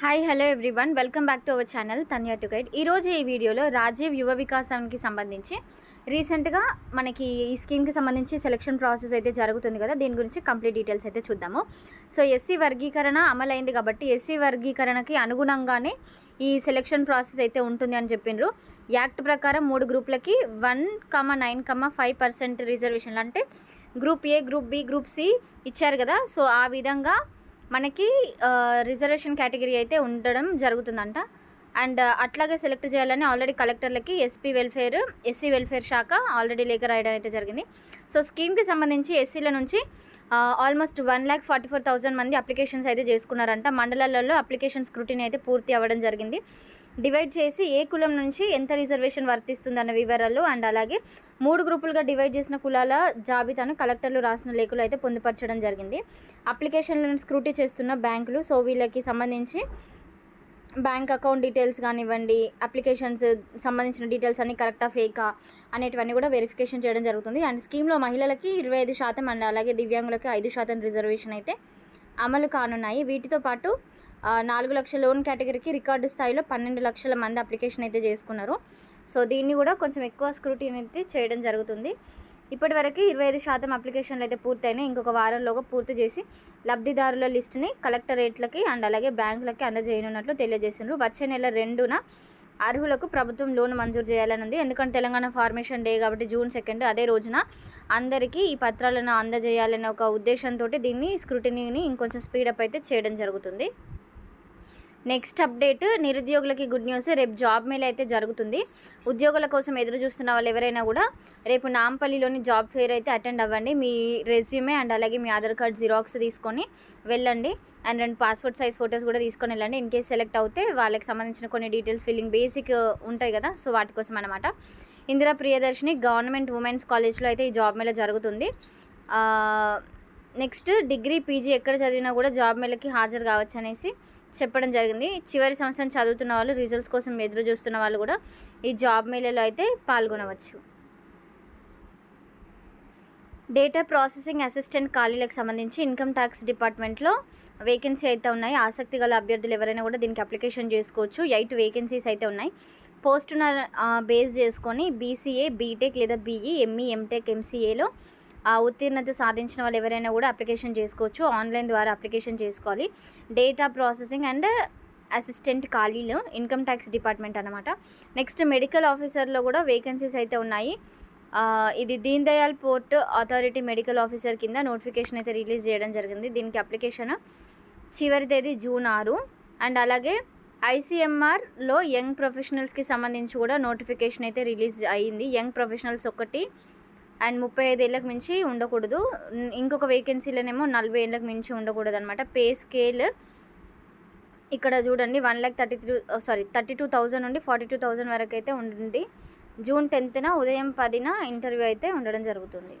Hi hello everyone, welcome back to our channel Tanya to guide. ఈరోజు ఈ వీడియోలో రాజీవ్ యువ వికాసానికి సంబంధించి రీసెంట్గా మనకి ఈ స్కీమ్కి సంబంధించి సెలక్షన్ ప్రాసెస్ అయితే జరుగుతుంది కదా, దీని గురించి కంప్లీట్ డీటెయిల్స్ అయితే చూద్దాము. సో ఎస్సీ వర్గీకరణ అమలైంది కాబట్టి ఎస్సీ వర్గీకరణకి అనుగుణంగానే ఈ సెలక్షన్ ప్రాసెస్ అయితే ఉంటుంది అని చెప్పిండ్రు. యాక్ట్ ప్రకారం 3 గ్రూపులకి 1,9,5% రిజర్వేషన్లు, అంటే group A, group B, group C ఇచ్చారు కదా. సో ఆ విధంగా మనకి రిజర్వేషన్ కేటగిరీ అయితే ఉండడం జరుగుతుందంట. అండ్ అట్లాగే సెలెక్ట్ చేయాలని ఆల్రెడీ కలెక్టర్లకి ఎస్సీ వెల్ఫేర్ శాఖ ఆల్రెడీ లేఖ రాయడం అయితే జరిగింది. సో స్కీమ్కి సంబంధించి ఎస్సీల నుంచి ఆల్మోస్ట్ 1,44,000 మంది అప్లికేషన్స్ అయితే చేసుకున్నారంట. మండలాలలో అప్లికేషన్ స్క్రూటినీ అయితే పూర్తి అవ్వడం జరిగింది. డివైడ్ చేసి ఏ కులం నుంచి ఎంత రిజర్వేషన్ వర్తిస్తుందన్న వివరాలు అండ్ అలాగే 3 గ్రూపులుగా డివైడ్ చేసిన కులాల జాబితాను కలెక్టర్లు రాసిన లేఖలు అయితే పొందుపరచడం జరిగింది. అప్లికేషన్లను స్క్రూటీ చేస్తున్న బ్యాంకులు, సో వీళ్ళకి సంబంధించి బ్యాంక్ అకౌంట్ డీటెయిల్స్ కానివ్వండి, అప్లికేషన్స్ సంబంధించిన డీటెయిల్స్ అన్ని కరెక్టా ఫేకా అనేటివన్నీ కూడా వెరిఫికేషన్ చేయడం జరుగుతుంది. అండ్ స్కీమ్లో మహిళలకి 25% అండ్ అలాగే దివ్యాంగులకి 5% రిజర్వేషన్ అయితే అమలు కానున్నాయి. వీటితో పాటు 4 లక్షల లోన్ కేటగిరీకి రికార్డు స్థాయిలో 12 లక్షల మంది అప్లికేషన్ అయితే చేసుకున్నారు. సో దీన్ని కూడా కొంచెం ఎక్కువ స్క్రూటీని అయితే చేయడం జరుగుతుంది. ఇప్పటివరకు 25% అప్లికేషన్లు అయితే పూర్తయినాయి. ఇంకొక వారంలోగా పూర్తి చేసి లబ్ధిదారుల లిస్టుని కలెక్టరేట్లకి అండ్ అలాగే బ్యాంకులకి అందజేయనున్నట్లు తెలియజేసినారు. వచ్చే నెల 2న అర్హులకు ప్రభుత్వం లోన్ మంజూరు చేయాలని ఉంది. ఎందుకంటే తెలంగాణ ఫార్మేషన్ డే కాబట్టి June 2 అదే రోజున అందరికీ ఈ పత్రాలను అందజేయాలనే ఒక ఉద్దేశంతో దీన్ని స్క్రూటినీని ఇంకొంచెం స్పీడప్ అయితే చేయడం జరుగుతుంది. నెక్స్ట్ అప్డేట్, నిరుద్యోగులకి గుడ్ న్యూస్. రేపు జాబ్ మేళ అయితే జరుగుతుంది. ఉద్యోగుల కోసం ఎదురు చూస్తున్న వాళ్ళు ఎవరైనా కూడా రేపు నాంపల్లిలోని జాబ్ ఫెయిర్ అయితే అటెండ్ అవ్వండి. మీ రెజ్యూమే అండ్ అలాగే మీ ఆధార్ కార్డ్ జిరాక్స్ తీసుకొని వెళ్ళండి. అండ్ 2 పాస్పోర్ట్ సైజ్ ఫొటోస్ కూడా తీసుకొని వెళ్ళండి. ఇన్ కేస్ సెలెక్ట్ అవుతే వాళ్ళకి సంబంధించిన కొన్ని డీటెయిల్స్ ఫిల్లింగ్ బేసిక్ ఉంటాయి కదా, సో వాటి కోసం అనమాట. ఇందిరా ప్రియదర్శిని గవర్నమెంట్ ఉమెన్స్ కాలేజ్లో అయితే ఈ జాబ్ మేళ జరుగుతుంది. నెక్స్ట్ డిగ్రీ పీజీ ఎక్కడ చదివినా కూడా జాబ్ మేళకి హాజరు కావచ్చు అనేసి చెప్పడం జరిగింది. చివరి సంవత్సరం చదువుతున్న వాళ్ళు, రిజల్ట్స్ కోసం ఎదురు చూస్తున్న వాళ్ళు కూడా ఈ జాబ్ మేళలో అయితే పాల్గొనవచ్చు. డేటా ప్రాసెసింగ్ అసిస్టెంట్ ఖాళీలకు సంబంధించి ఇన్కమ్ ట్యాక్స్ డిపార్ట్మెంట్లో వేకెన్సీ అయితే ఉన్నాయి. ఆసక్తి గల అభ్యర్థులు ఎవరైనా కూడా దీనికి అప్లికేషన్ చేసుకోవచ్చు. 8 వేకెన్సీస్ అయితే ఉన్నాయి. పోస్టున బేస్ చేసుకొని బీసీఏ, బీటెక్ లేదా బీఈ, ఎంఈ, ఎంటెక్, ఎంసీఏలో ఉత్తీర్ణత సాధించిన వాళ్ళు ఎవరైనా కూడా అప్లికేషన్ చేసుకోవచ్చు. ఆన్లైన్ ద్వారా అప్లికేషన్ చేసుకోవాలి. డేటా ప్రాసెసింగ్ అండ్ అసిస్టెంట్ ఖాళీలు ఇన్కమ్ ట్యాక్స్ డిపార్ట్మెంట్ అనమాట. నెక్స్ట్ మెడికల్ ఆఫీసర్లో కూడా వేకెన్సీస్ అయితే ఉన్నాయి. ఇది Deen Dayal port authority medical officer కింద నోటిఫికేషన్ అయితే రిలీజ్ చేయడం జరిగింది. దీనికి అప్లికేషన్ చివరి తేదీ June 6. అండ్ అలాగే ఐసీఎంఆర్లో యంగ్ ప్రొఫెషనల్స్కి సంబంధించి కూడా నోటిఫికేషన్ అయితే రిలీజ్ అయ్యింది. యంగ్ ప్రొఫెషనల్స్ 1 అండ్ 35 ఏళ్ళకి మించి ఉండకూడదు. ఇంకొక వేకెన్సీలోనేమో 40 ఏళ్ళకి మించి ఉండకూడదు అనమాట. పే స్కేల్ ఇక్కడ చూడండి 32,000 నుండి 42,000 వరకు అయితే ఉంటుంది. June 10న ఉదయం 10న ఇంటర్వ్యూ అయితే ఉండడం జరుగుతుంది.